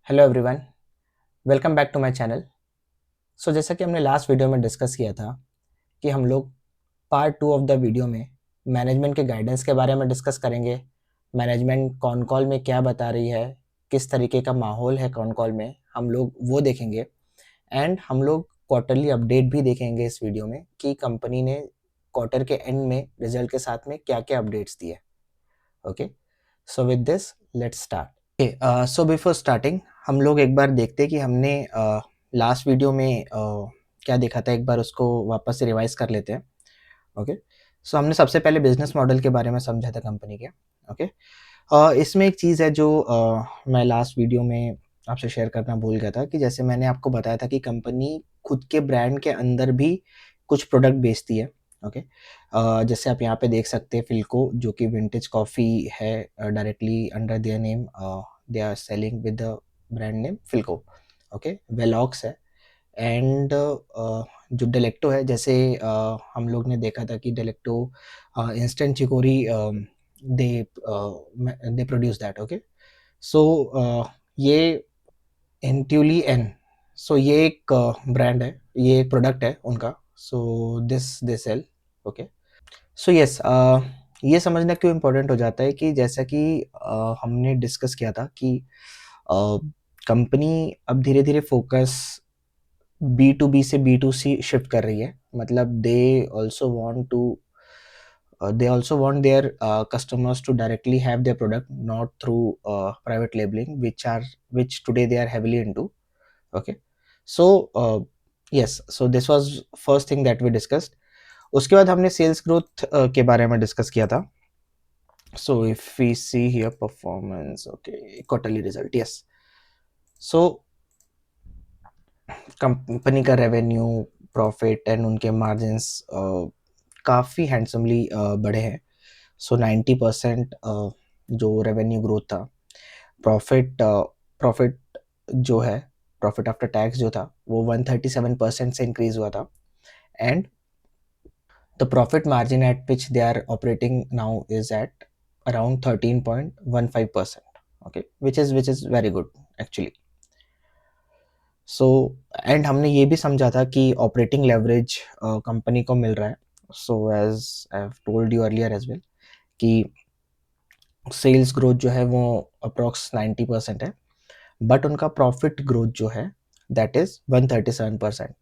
Hello everyone, welcome back to my channel. So जैसा कि हमने लास्ट वीडियो में डिस्कस किया था कि हम लोग पार्ट 2 ऑफ द वीडियो में मैनेजमेंट के गाइडेंस के बारे में डिस्कस करेंगे। मैनेजमेंट कॉन कॉल में क्या बता रही है, किस तरीके का माहौल है कॉन कॉल में, हम लोग वो देखेंगे। एंड हम लोग क्वार्टरली अपडेट भी देखेंगे इस वीडियो में कि कंपनी ने क्वार्टर के एंड में रिजल्ट के साथ में क्या क्या अपडेट्स दिए। Okay, so with this let's start. So before starting हम लोग एक बार देखते हैं कि हमने लास्ट वीडियो में क्या देखा था, एक बार उसको वापस से रिवाइज कर लेते हैं। ओके, सो हमने सबसे पहले बिजनेस मॉडल के बारे में समझा था कंपनी के। ओके, इसमें एक चीज़ है जो मैं लास्ट वीडियो में आपसे शेयर करना भूल गया था कि जैसे मैंने आपको बताया था कि कंपनी खुद के ब्रांड के अंदर भी कुछ प्रोडक्ट बेचती है। ओके, जैसे आप यहाँ पे देख सकते हैं फिल्को, जो कि विंटेज कॉफ़ी है, directly under their name they are selling with the brand name Philco. Okay, Velox है एंड जो डेलेक्टो है, जैसे हम लोग ने देखा था कि Delecto instant chicory they produce that. Okay, so ये इंट्यूली एन, सो ये एक ब्रांड है, ये एक प्रोडक्ट है उनका। So this they sell. Okay, so yes, ये समझना क्यों इम्पोर्टेंट हो जाता है कि जैसा कि हमने डिस्कस किया था कि कंपनी अब धीरे धीरे फोकस बी टू बी से बी टू सी शिफ्ट कर रही है। मतलब they also want their customers to directly have their product, not through private labeling, which today they are heavily into. Okay, so yes, so this was first thing that we discussed. उसके बाद हमने sales growth के बारे में discuss किया था। So if we see here performance, okay, quarterly result, yes. So company का revenue, profit and उनके मार्जिन्स काफ़ी हैंडसमली बढ़े हैं। सो 90% जो रेवेन्यू ग्रोथ था, प्रॉफिट प्रॉफिट जो है, प्रॉफिट आफ्टर टैक्स जो था वो 137% से इंक्रीज हुआ था। And the profit margin at which they are operating now is at around 13.15%। Okay, which is very good actually. So and हमने ये भी समझा था कि ऑपरेटिंग लेवरेज कंपनी को मिल रहा है। So as I have told you earlier as well कि सेल्स ग्रोथ जो है वो अप्रॉक्स 90% है, बट उनका प्रॉफिट ग्रोथ जो है दैट इज 137%।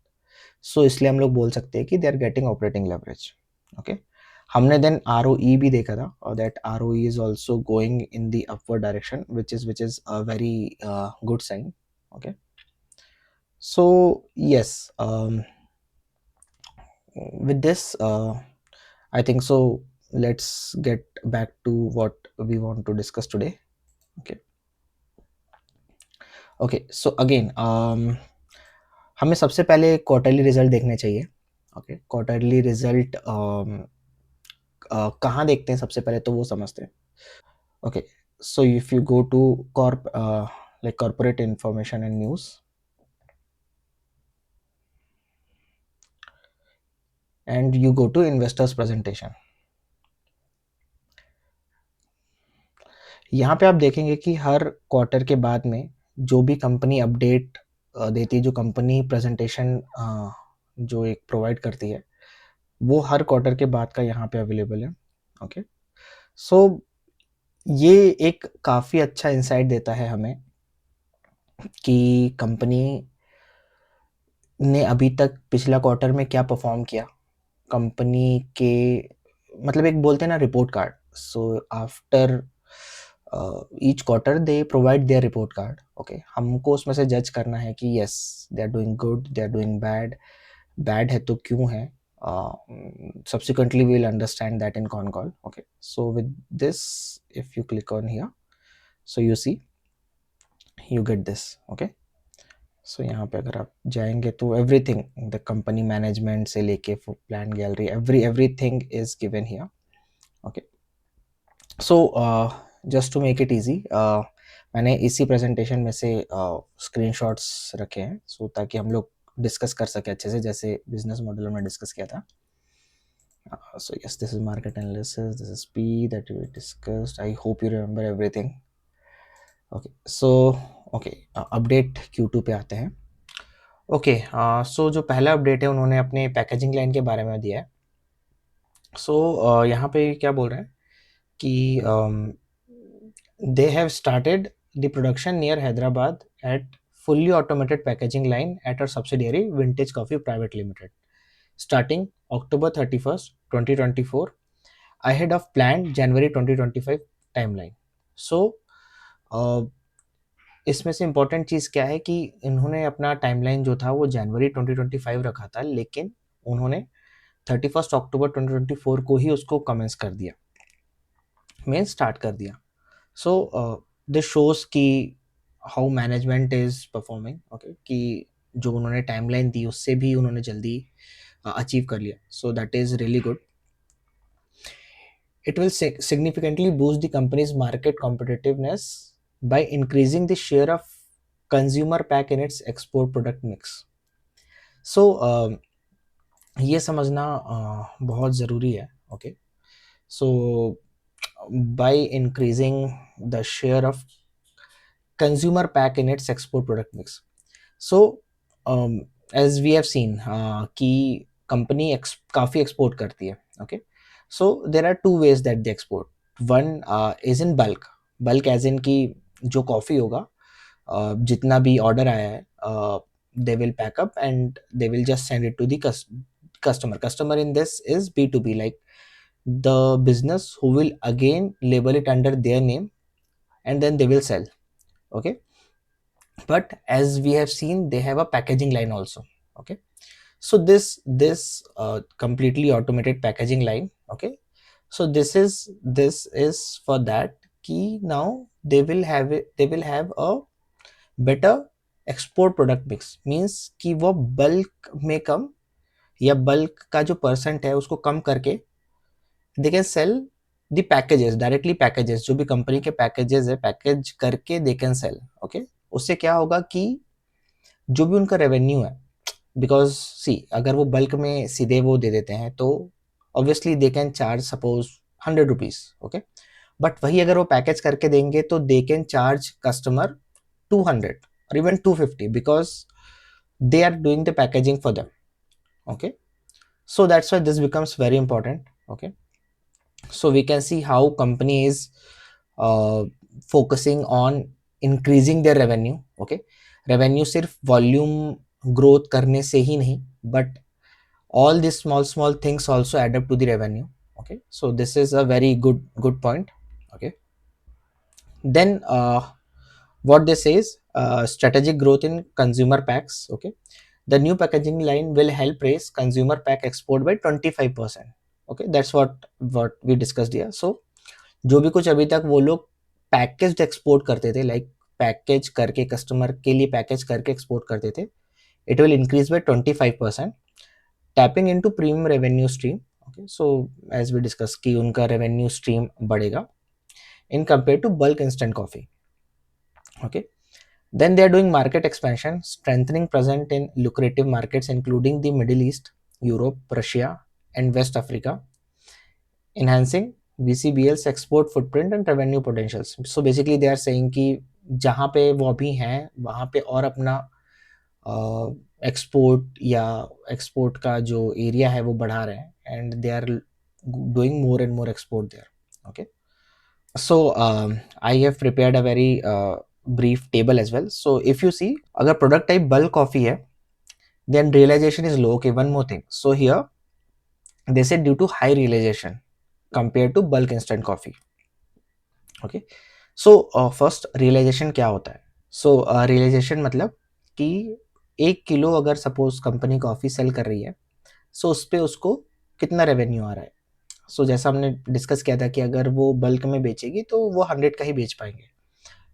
सो इसलिए हम लोग बोल सकते हैं कि they are getting operating leverage. Okay, हमने देन आर भी देखा था और that are is also going in the upward direction which is a very good sign. Okay, so yes, with this I think so let's get back to what we want to discuss today. Okay, okay, so again हमें सबसे पहले quarterly result देखने चाहिए। Okay, quarterly result कहाँ देखते हैं सबसे पहले तो वो समझते हैं। Okay, so if you go to like corporate information and news, and you go to investors presentation, यहाँ पे आप देखेंगे कि हर क्वार्टर के बाद में जो भी कंपनी अपडेट देती है, जो कंपनी प्रेजेंटेशन जो एक प्रोवाइड करती है, वो हर क्वार्टर के बाद का यहाँ पे अवेलेबल है। ओके, सो ये एक काफ़ी अच्छा इंसाइट देता है हमें कि कंपनी ने अभी तक पिछला क्वार्टर में क्या परफॉर्म किया। कंपनी के मतलब एक बोलते हैं ना report card. So after each quarter they provide their report card. Okay, हमको उसमें से जज करना है कि yes they are doing good, they are doing bad, bad है तो क्यों है। Subsequently we will understand that in con call. Okay, so with this, if you click on here, so you see you get this. Okay, सो यहाँ पे अगर आप जाएंगे तो एवरीथिंग, द कंपनी मैनेजमेंट से लेके plan gallery, everything is given here. Okay, so just to make it easy, मैंने इसी प्रेजेंटेशन में से स्क्रीनशॉट्स रखे हैं सो ताकि हम लोग डिस्कस कर सके अच्छे से, जैसे बिजनेस मॉडल में डिस्कस किया था। So yes, this is market analysis, this is P that we discussed. I hope you remember everything. Okay so okay update Q2 पे आते हैं। ओके सो जो पहला अपडेट है उन्होंने अपने पैकेजिंग लाइन के बारे में दिया है। सो यहाँ पे क्या बोल रहे हैं कि they have started the production near Hyderabad at fully automated packaging line at our subsidiary Vintage Coffee Private Limited, starting October 31st, 2024, ahead of planned January 2025 timeline. So, इसमें से इम्पोर्टेंट चीज़ क्या है कि इन्होंने अपना टाइमलाइन जो था वो जनवरी 2025 रखा था, लेकिन उन्होंने 31 अक्टूबर 2024 को ही उसको कमेंस कर दिया, मेन स्टार्ट कर दिया। सो दिस शोज कि how management is performing, okay, कि जो उन्होंने टाइमलाइन दी उससे भी उन्होंने जल्दी अचीव कर लिया। So that is really good. It will significantly boost the company's market competitiveness by increasing the share of consumer pack in its export product mix. So ये समझना बहुत ज़रूरी है। Okay so by increasing the share of consumer pack in its export product mix. So as we have seen कि company काफ़ी export करती है। Okay so there are two ways that they export. One is in bulk, bulk as in कि जो coffee होगा जितना भी order आया है they will pack up and they will just send it to the customer. Customer in this is B2B, like the business who will again label it under their name and then they will sell. Okay, but as we have seen they have a packaging line also. Okay, so this completely automated packaging line, okay, so this is for that key. Now they will have a better export product mix, means कि वो bulk में कम या bulk का जो percent है उसको कम करके दे can cell the packages directly. Packages जो भी कंपनी के पैकेजेस है पैकेज करके दे कैन सेल। ओके, उससे क्या होगा कि जो भी उनका रेवेन्यू है, बिकॉज सी अगर वो बल्क में सीधे वो दे देते हैं तो obviously they can charge suppose 100 rupees. Okay, but वही अगर वो पैकेज करके देंगे तो they can charge customer 200 or even 250 because they are doing the packaging for them. Okay, so that's why this becomes very important. Okay, so we can see how company is focusing on increasing their revenue. Okay, revenue सिर्फ volume growth करने से ही नहीं, but all these small things also add up to the revenue. Okay, so this is a very good point. Okay, then what they say is strategic growth in consumer packs. Okay, the new packaging line will help raise consumer pack export by 25%. Okay, that's what we discussed here. So जो भी कुछ अभी तक वो लोग packaged export करते थे, like package करके कस्टमर के लिए पैकेज करके एक्सपोर्ट करते थे, it will increase by 25%, tapping into premium revenue stream. Okay, so as we discuss कि उनका रेवेन्यू स्ट्रीम बढ़ेगा in compared to bulk instant coffee. Okay, then they are doing market expansion, strengthening present in lucrative markets including the Middle East, Europe, Russia and West Africa, enhancing VCBL's export footprint and revenue potentials. So basically they are saying कि जहाँ पे वो अभी हैं वहाँ पे और अपना एक्सपोर्ट या एक्सपोर्ट का जो एरिया है वो बढ़ा रहे हैं and they are doing more and more export there. Okay, so I have prepared a very brief table as well. So if you see अगर product type bulk coffee है then realization is low. Okay, one more thing, so here they said due to high realization compared to bulk instant coffee. Okay, so first realization क्या होता है? So realization मतलब कि 1 kilo अगर suppose company coffee cell कर रही है सो उस पर उसको कितना रेवेन्यू आ रहा है. सो जैसा हमने डिस्कस किया था कि अगर वो बल्क में बेचेगी तो वो 100 का ही बेच पाएंगे,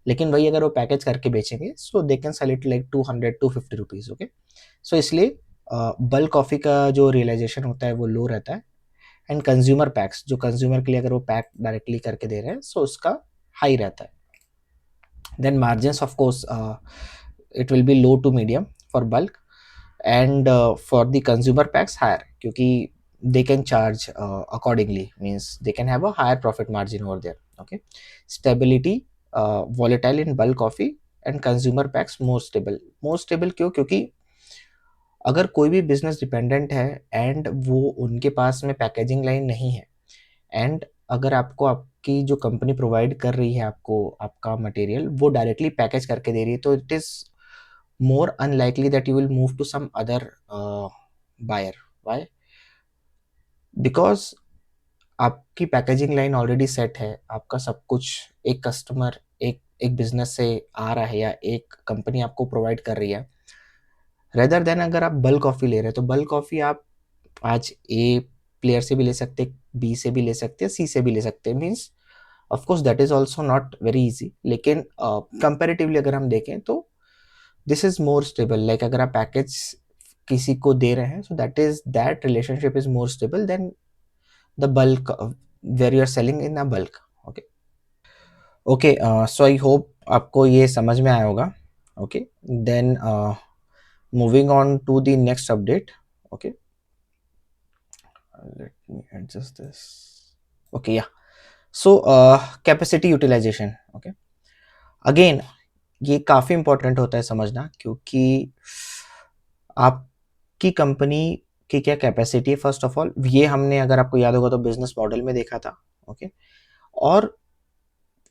लेकिन वही अगर वो पैकेज करके बेचेंगे so they can sell it like 200-250 rupees. Okay, so इसलिए बल्क कॉफ़ी का जो रियलाइजेशन होता है वो लो रहता है एंड कंज्यूमर पैक्स जो कंज्यूमर के लिए अगर वो पैक डायरेक्टली करके दे रहे हैं सो उसका हाई रहता है. Then margins of course it will be low to medium for bulk and for the consumer packs higher, क्योंकि they can charge accordingly, means they can have a higher profit margin over there. Okay, stability volatile in bulk coffee and consumer PACS more stable. More stable क्यों? क्योंकि अगर कोई भी business dependent है and वो उनके पास में पैकेजिंग लाइन नहीं है, एंड अगर आपको आपकी जो कंपनी प्रोवाइड कर रही है आपको आपका मटेरियल वो डायरेक्टली पैकेज करके दे रही है, तो it is more unlikely that you will move to some other buyer. Why? Because आपकी पैकेजिंग लाइन ऑलरेडी सेट है, आपका सब कुछ एक कस्टमर एक एक बिजनेस से आ रहा है या एक कंपनी आपको प्रोवाइड कर रही है। रेदर देन अगर आप बल्क कॉफ़ी ले रहे हैं तो बल्क कॉफ़ी आप आज ए प्लेयर से भी ले सकते हैं, बी से भी ले सकते हैं, सी से भी ले सकते हैं। Means of course that is also not very easy, लेकिन कंपेरेटिवली अगर हम देखें तो this is more stable. Like अगर आप पैकेज किसी को दे रहे हैं, so that relationship is more stable than the bulk where you are selling in a bulk. Okay okay, so I hope आपको ये समझ में आया होगा। Okay, then moving on to the next update. Okay, let me adjust this. Okay, yeah, so capacity utilization. Okay, again ये काफ़ी important होता है समझना, क्योंकि आपकी कंपनी की क्या कैपेसिटी है। फर्स्ट ऑफ ऑल ये हमने, अगर आपको याद होगा तो बिजनेस मॉडल में देखा था। ओके, और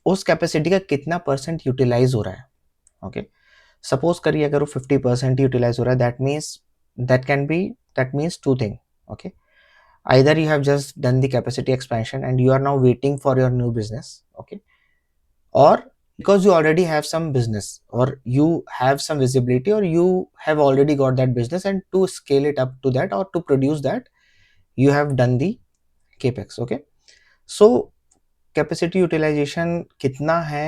उस कैपेसिटी का कितना परसेंट यूटिलाइज हो रहा है। ओके, सपोज करिए अगर वो 50% यूटिलाइज हो रहा है, that means two thing. Okay, either you have just done the capacity expansion and you are now waiting for your new business. Okay, or because you already have some business or you have some visibility or you have already got that business, and to scale it up to that or to produce that you have done the capex. Okay, so capacity utilization कितना है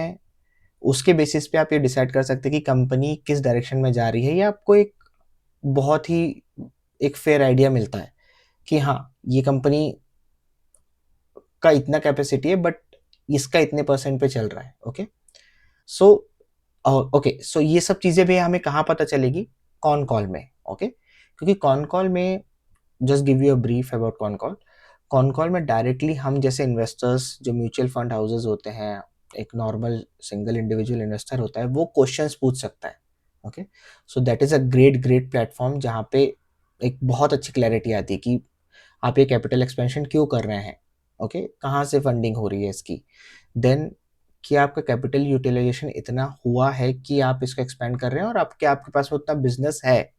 उसके basis पे आप ये decide कर सकते हैं कि कंपनी किस डायरेक्शन में जा रही है, या आपको एक बहुत ही एक फेयर आइडिया मिलता है कि हाँ ये कंपनी का इतना कैपेसिटी है बट इसका इतने परसेंट पे चल रहा है। ओके, सो सो ये सब चीज़ें भी हमें कहाँ पता चलेगी? कॉन कॉल में। ओके, क्योंकि कॉन कॉल में, just give you a brief about con call. Cone call में डायरेक्टली हम जैसे इन्वेस्टर्स जो म्यूचुअल फंड हाउसेज होते हैं, एक नॉर्मल सिंगल इंडिविजुअल इन्वेस्टर होता है, वो क्वेश्चंस पूछ सकता है। Okay, so that is a great platform जहाँ पे एक बहुत अच्छी क्लैरिटी आती है कि आप ये कैपिटल एक्सपेंशन क्यों कर रहे हैं। ओके, कहाँ से फंडिंग हो रही है इसकी। देन कि आपका कैपिटल यूटिलाइजेशन इतना हुआ है कि आप इसको एक्सपेंड कर रहे हैं, और आपके पास में उतना बिजनेस है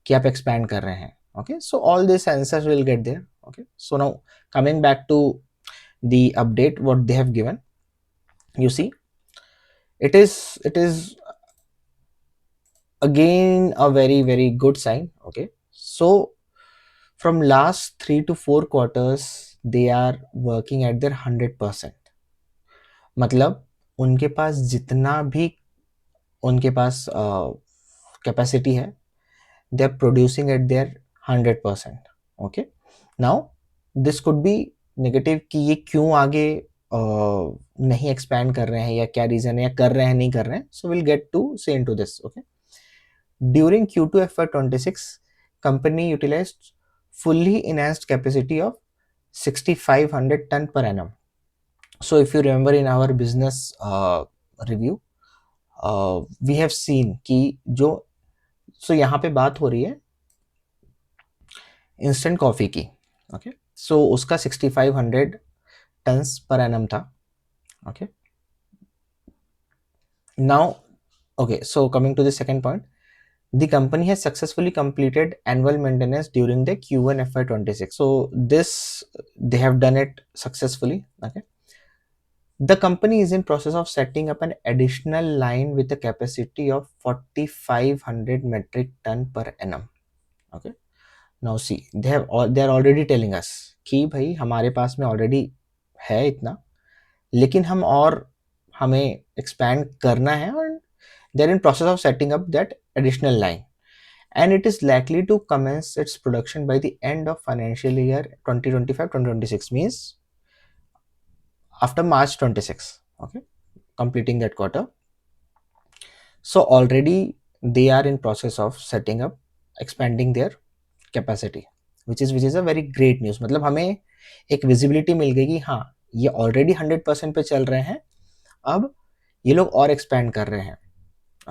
कि आप एक्सपेंड कर रहे हैं। Okay, so all this answers will get there. Okay, so now coming back to the update what they have given, you see it is again a very good sign. Okay, so from last 3 to 4 quarters they are working at their 100%। मतलब उनके पास जितना भी उनके पास capacity है, they are producing at their 100%। Okay, now this could be negative कि ये क्यों आगे नहीं एक्सपैंड कर रहे हैं, या क्या रीजन है, या कर रहे हैं नहीं कर रहे हैं। सो विल गेट टू से into this. Okay, during Q2 FY26 company utilized fully enhanced capacity of 6500 ton per annum। So if you remember in our business review we have seen कि जो यहाँ पे बात हो रही है इंस्टेंट कॉफ़ी की। ओके, सो उसका 6500 टन्स पर एनम था। Okay, now okay, so coming to the second point, the company has successfully completed annual maintenance during the Q1 FY26। So this they have done it successfully। Okay, the company is in process of setting up an additional line with a capacity of 4500 metric ton per annum। Okay, now see they are already telling us कि भाई हमारे पास में already है इतना, लेकिन हमें expand करना है, और they are in process of setting up that additional line, and it is likely to commence its production by the end of financial year 2025-2026, means after March 26। Okay, completing that quarter। So already they are in process of setting up, expanding their capacity, which is a very great news। मतलब हमें एक visibility मिल गई कि हाँ ये already 100% पे चल रहे हैं, अब ये लोग और एक्सपैंड कर रहे हैं।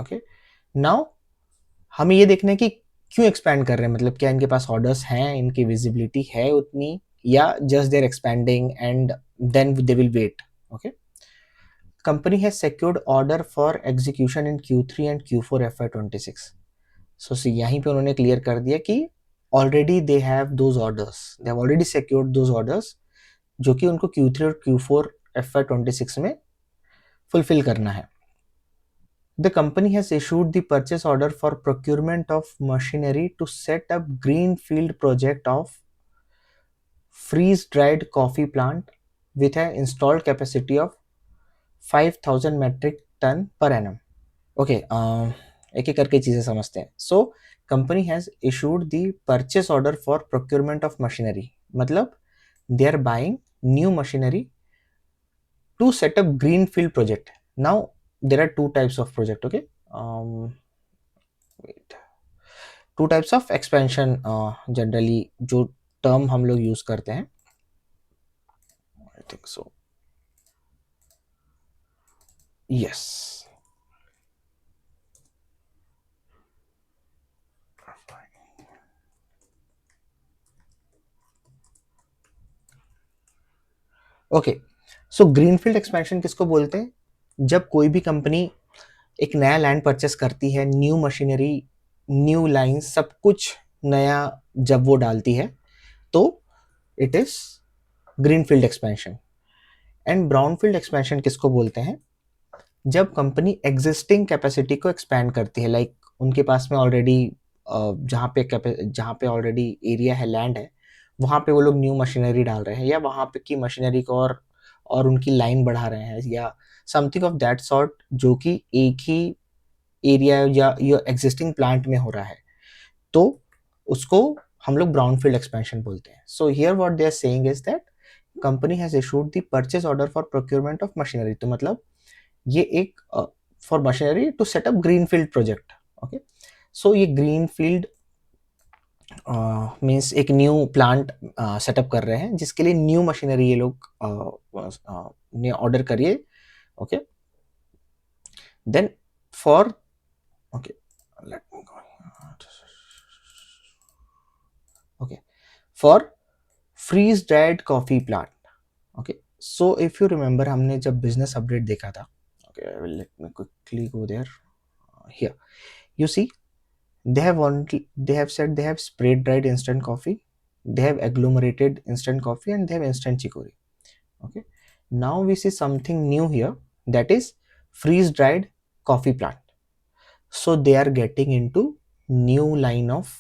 ओके, नाउ हमें ये देखना है कि क्यों एक्सपैंड कर रहे हैं, मतलब क्या इनके पास ऑर्डर्स हैं, इनकी विजिबिलिटी है उतनी, या just there expanding and then they will wait. Okay, company has secured order for execution in Q3 and Q4 FY26. So see, यहीं पे उन्होंने क्लियर कर दिया कि already they have those orders, they have already secured those orders जो कि उनको Q3 और Q4 FY26 में fulfill करना है। The company has issued the purchase order for procurement of machinery to set up greenfield project of freeze-dried coffee plant with an installed capacity of 5,000 metric ton per annum. Okay, एक एक करके चीज़ें समझते हैं। So company has issued the purchase order for procurement of machinery, मतलब they are buying new machinery to set up green field project. Now there are two types of project. Okay, two types of expansion generally जो term हम लोग use करते हैं, I think so, yes. Okay, so greenfield expansion किसको बोलते हैं? जब कोई भी कंपनी एक नया लैंड परचेस करती है, न्यू मशीनरी, न्यू लाइन, सब कुछ नया जब वो डालती है, तो it is greenfield expansion. And brownfield expansion किसको बोलते हैं? जब कंपनी एग्जिस्टिंग कैपेसिटी को एक्सपैंड करती है, लाइक उनके पास में ऑलरेडी जहाँ पे ऑलरेडी एरिया है, लैंड है, वहाँ पे वो लोग न्यू मशीनरी डाल रहे हैं, या वहाँ पे की मशीनरी को और उनकी लाइन बढ़ा रहे हैं, या समथिंग ऑफ दैट सॉर्ट, जो कि एक ही एरिया या एग्जिस्टिंग प्लांट में हो रहा है, तो उसको हम लोग ब्राउनफील्ड एक्सपेंशन बोलते हैं। So here what they are saying is that company has issued the purchase order for procurement of machinery. तो मतलब ये एक for machinery to set up greenfield project. Okay, so ये ग्रीनफील्ड मीन्स एक new plant setup कर रहे हैं, जिसके लिए न्यू मशीनरी ये लोग ने ऑर्डर करिए। Okay, then for, okay, let me go. Okay, for freeze dried coffee plant. Okay, so if you remember, हमने जब business update देखा था, okay, I will let me quickly go there. Here you see, they have said they have spray dried instant coffee, they have agglomerated instant coffee, and they have instant chicory. Okay, now we see something new here, that is freeze dried coffee plant. So they are getting into new line of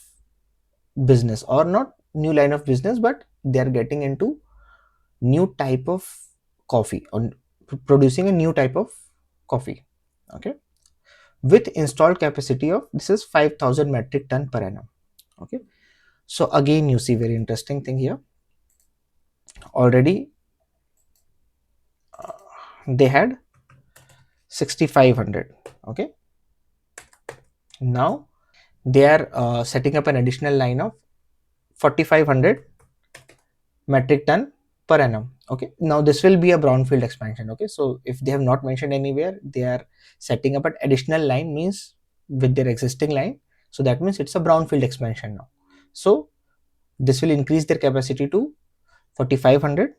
business, or not new line of business, but they are getting into new type of coffee, or producing a new type of coffee. Okay, with installed capacity of, this is 5,000 metric ton per annum. Okay, so again you see very interesting thing here. Already they had 6,500. Okay, now they are setting up an additional line of 4,500 metric ton per annum. Okay, now this will be a brownfield expansion. Okay, so if they have not mentioned anywhere, they are setting up an additional line, means with their existing line, so that means it's a brownfield expansion now. So this will increase their capacity to 4,500.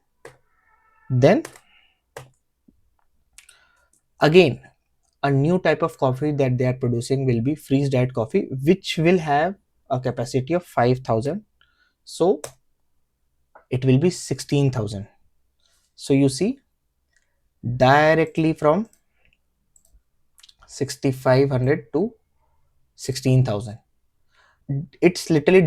Then again, a new type of coffee that they are producing will be freeze dried coffee, which will have a capacity of 5,000. So it will be 16,000. So you see, directly from 6,500 to 16,000, it's literally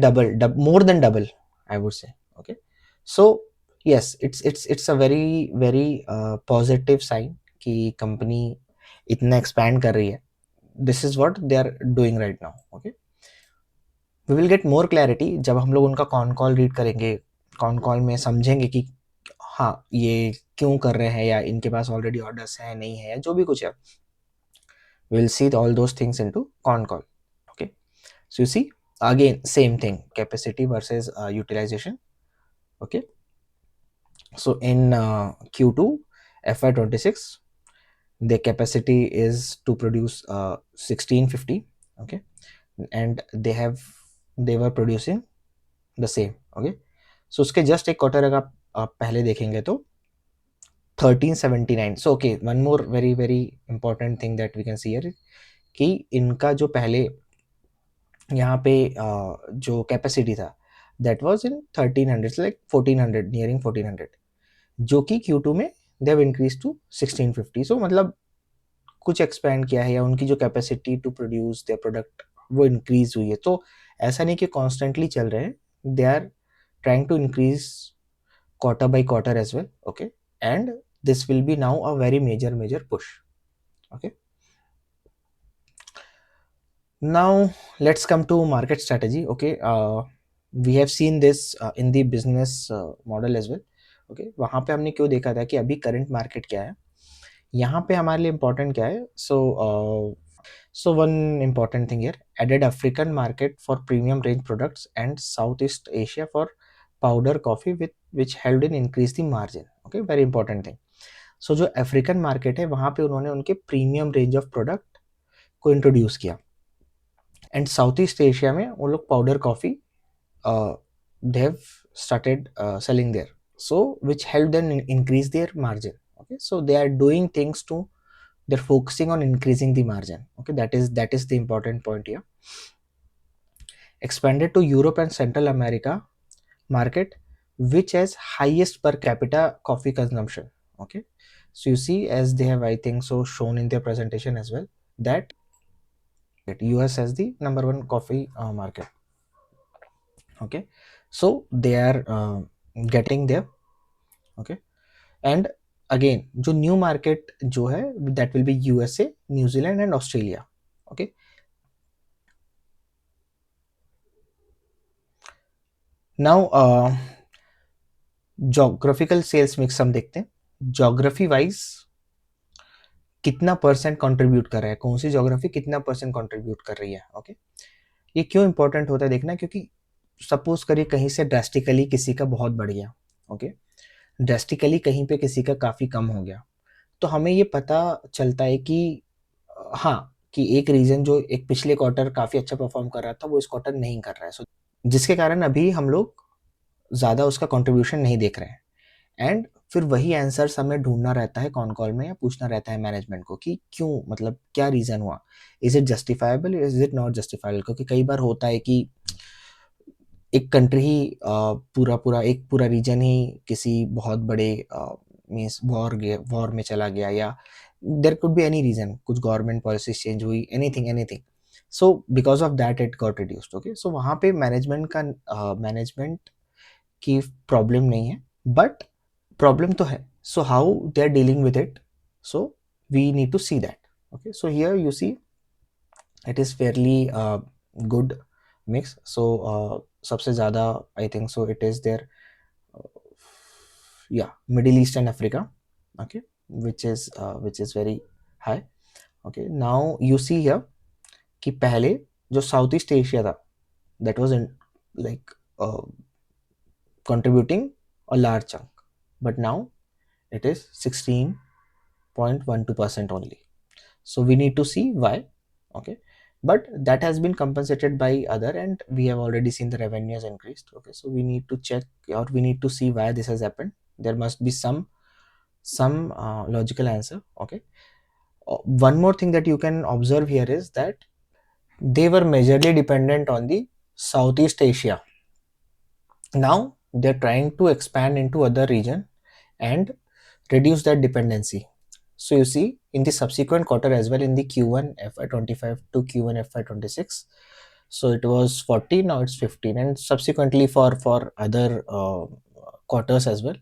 more than double, I would say. Okay, so yes, it's a very positive sign कि कंपनी इतना expand कर रही है. This is what they are doing right now. Okay, we will get more clarity जब हम लोग उनका कॉन कॉल रीड करेंगे. कॉन कॉल में समझेंगे कि हाँ ये क्यों कर रहे हैं, या इनके पास ऑलरेडी ऑर्डर्स हैं नहीं है, या जो भी कुछ है. We'll see all those things into con call. Okay, so you see, again same thing, capacity versus utilization. Okay, so in Q2 FY26, their capacity is to produce 1650, okay, and they were producing the same, okay. So उसके just एक quarter अगर आप पहले देखेंगे तो 1379. So okay, one more very very important thing that we can see here कि इनका जो पहले यहाँ पे जो कैपेसिटी था that was in 1300, like 1400, nearing 1400, जो कि Q2 में दे हैव इंक्रीज टू 1650. सो मतलब कुछ एक्सपैंड किया है या उनकी जो capacity to produce their product वो इंक्रीज हुई है. तो ऐसा नहीं कि कॉन्स्टेंटली चल रहे हैं, they are trying to increase quarter by quarter as well, okay, and this will be now a very major push, okay. Now let's come to market strategy, okay. We have seen this in the business model as well, okay. वहाँ पे हमने क्यों देखा था कि अभी current market क्या है, यहाँ पे हमारे लिए इम्पोर्टेंट क्या है. So one important thing here, added African market for premium range products and Southeast Asia for powder coffee with which helped in increase the margin, okay, very important thing. So जो African market है वहाँ पे उन्होंने उनके premium range of product को introduce किया, and south east Asia में वो लोग powder coffee they have started selling their, so which helped them increase their margin, okay. So they are doing things to, they're focusing on increasing the margin, okay. That is the important point here. Expanded to Europe and Central America market which has highest per capita coffee consumption, okay. So you see, as they have I think so shown in their presentation as well, that US has the number one coffee market, okay. So they are getting there, okay. And again जो new market जो है that will be USA, New Zealand and Australia, okay. Now geographical sales mix हम देखते हैं, geography wise कितना percent contribute कर रहा है, कौन सी जोग्राफी कितना परसेंट कंट्रीब्यूट कर रही है, ओके. ये क्यों इंपॉर्टेंट होता है देखना, क्योंकि सपोज करिए कहीं से ड्रास्टिकली किसी का बहुत बढ़ गया, ओके, ड्रास्टिकली कहीं पे किसी का काफ़ी कम हो गया, तो हमें ये पता चलता है कि हाँ, कि एक रीजन जो एक पिछले क्वार्टर काफ़ी अच्छा परफॉर्म कर रहा था वो इस क्वार्टर नहीं कर रहा है, सो जिसके कारण अभी हम लोग ज़्यादा उसका कंट्रीब्यूशन नहीं देख रहे हैं. एंड फिर वही आंसर्स हमें ढूंढना रहता है कॉन कॉल में या पूछना रहता है मैनेजमेंट को कि क्यों, मतलब क्या रीज़न हुआ, is it justifiable, is it not justifiable. क्योंकि कई बार होता है कि एक कंट्री ही एक पूरा रीजन ही किसी बहुत बड़े मीन्स वॉर में चला गया, या there could be any reason, कुछ गवर्नमेंट पॉलिसी चेंज हुई, anything. So because of that it got reduced, okay. So वहाँ पे मैनेजमेंट की प्रॉब्लम नहीं है, बट प्रॉब्लम तो है. So how they are dealing with it, so we need to see that, okay. So here you see it is fairly good mix. So सबसे ज़्यादा I think so it is there या middle east and Africa, okay, which is very high, okay. Now you see here कि पहले जो south east Asia था that was in like contributing a large chunk, but now it is 16.12% only. So we need to see why, okay. But that has been compensated by other, and we have already seen the revenue has increased, okay. So we need to check, or we need to see why this has happened. There must be some logical answer, okay. One more thing that you can observe here is that they were majorly dependent on the Southeast Asia. Now they're trying to expand into other region and reduce that dependency. So you see in the subsequent quarter as well, in the Q1 FY25 to Q1 FY26, so it was 40, now it's 15, and subsequently for other quarters as well.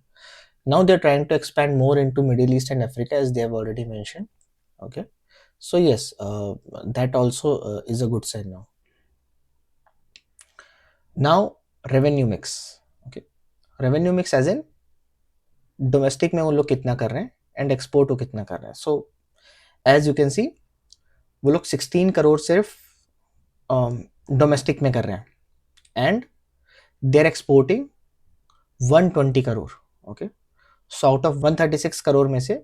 Now they're trying to expand more into Middle East and Africa, as they have already mentioned, okay. So yes, that also is a good sign now. Now revenue mix, okay. Revenue mix as in domestic में वो लोग कितना कर रहे हैं and export वो कितना कर रहे हैं. So as you can see वो लोग 16 करोड़ सिर्फ डोमेस्टिक में कर रहे हैं, and they are exporting 120 crore, okay. So out of 136 crore में से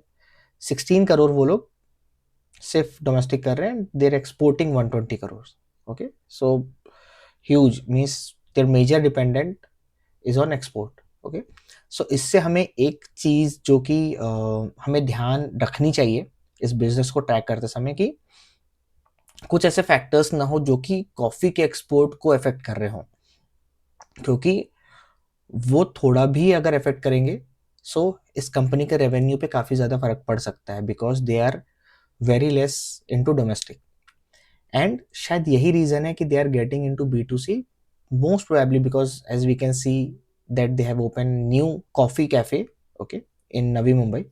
16 करोड़ वो लोग सिर्फ डोमेस्टिक कर रहे हैं, they are exporting 120 crore. Okay, so huge means their major dependent is on export. Okay, so इससे हमें एक चीज़ जो कि हमें ध्यान रखनी चाहिए इस बिजनेस को ट्रैक करते समय, कि कुछ ऐसे फैक्टर्स ना हो जो कि कॉफ़ी के एक्सपोर्ट को अफेक्ट कर रहे हों, क्योंकि वो थोड़ा भी अगर अफेक्ट करेंगे सो इस कंपनी के रेवेन्यू पे काफ़ी ज़्यादा फर्क पड़ सकता है, because they are very less into domestic. And शायद यही रीज़न है कि they are getting into B2C, most probably because as we can see that they have open new coffee cafe, okay, in Navi Mumbai.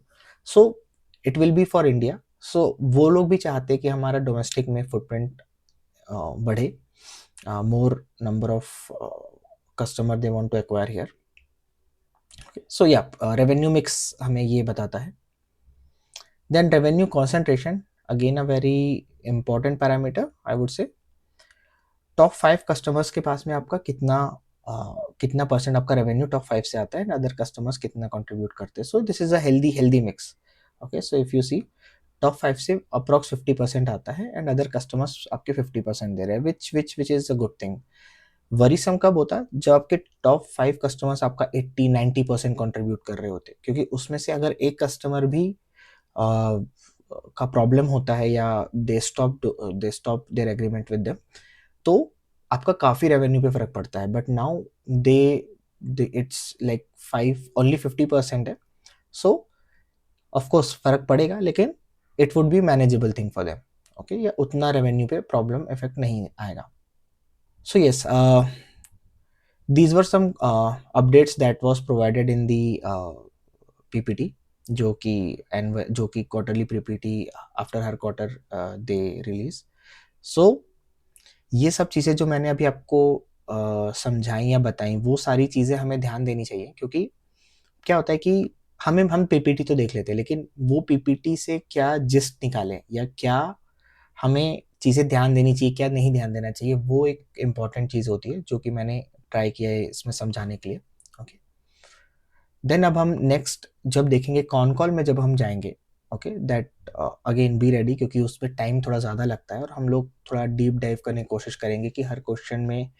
So it will be for India. So वो लोग भी चाहते हैं कि हमारा डोमेस्टिक में फुटप्रिंट बढ़े, more number of customer they want to acquire here. So या रेवेन्यू मिक्स हमें ये बताता है। Then revenue concentration, again a very important parameter I would say. Top 5 customers के पास में आपका कितना परसेंट आपका रेवेन्यू टॉप 5 से आता है, एंड अदर कस्टमर्स कितना कंट्रीब्यूट करते हैं। So this is a healthy mix. Okay, so if you see top 5 से अप्रॉक्स 50% आता है एंड अदर कस्टमर्स आपके 50% दे रहे हैं, विच is a good thing. Worrisome कब होता है, जब आपके टॉप 5 कस्टमर्स आपका 80-90% कंट्रीब्यूट कर रहे होते, क्योंकि उसमें से अगर एक कस्टमर भी का प्रॉब्लम होता है या they stop their agreement with them, तो आपका काफ़ी रेवेन्यू पे फ़र्क पड़ता है। But now they it's like 5 only 50% है, सो ऑफ कोर्स फ़र्क पड़ेगा, लेकिन it would be manageable thing for them. Okay, या उतना रेवेन्यू पे प्रॉब्लम इफेक्ट नहीं आएगा। So yes, these were some updates that was provided in the PPT, जो कि क्वार्टरली PPT आफ्टर हर क्वार्टर दे रिलीज। सो ये सब चीज़ें जो मैंने अभी आपको समझाई या बताई, वो सारी चीज़ें हमें ध्यान देनी चाहिए, क्योंकि क्या होता है कि हम PPT तो देख लेते हैं, लेकिन वो PPT से क्या जिस्ट निकालें या क्या हमें चीज़ें ध्यान देनी चाहिए, क्या नहीं ध्यान देना चाहिए, वो एक इम्पॉर्टेंट चीज़ होती है जो कि मैंने ट्राई किया है इसमें समझाने के लिए। ओके, देन अब हम नेक्स्ट जब देखेंगे कॉन कॉल में, जब हम जाएंगे, okay, that again be ready, क्योंकि उसमें टाइम थोड़ा ज़्यादा लगता है और हम लोग थोड़ा डीप डाइव करने की कोशिश करेंगे कि हर क्वेश्चन में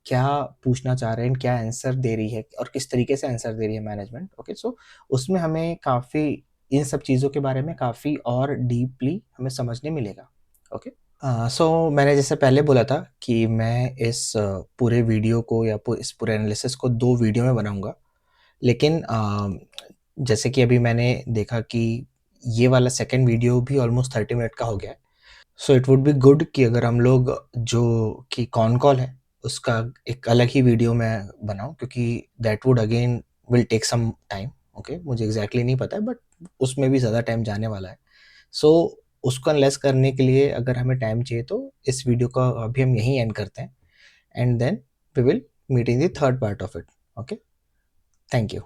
क्या पूछना चाह रहे हैं, क्या आंसर दे रही है और किस तरीके से आंसर दे रही है मैनेजमेंट। ओके, सो उसमें हमें काफ़ी इन सब चीज़ों के बारे में काफ़ी और डीपली हमें समझने मिलेगा। ओके, सो मैंने जैसे पहले बोला था कि मैं इस पूरे वीडियो को या इस पूरे एनालिसिस को 2 वीडियो में बनाऊँगा, लेकिन जैसे कि अभी मैंने देखा कि ये वाला सेकंड वीडियो भी ऑलमोस्ट 30 मिनट का हो गया है। So it would be good कि अगर हम लोग जो कि कॉन कॉल है, उसका एक अलग ही वीडियो मैं बनाऊँ, क्योंकि that would again will take some time. Okay, मुझे एग्ज़ैक्टली नहीं पता है, बट उसमें भी ज़्यादा टाइम जाने वाला है। सो उसको एनालाइज़ करने के लिए अगर हमें टाइम चाहिए, तो इस वीडियो का अभी हम यहीं एंड करते हैं, and then we will meet in the third part of it. Okay, thank you.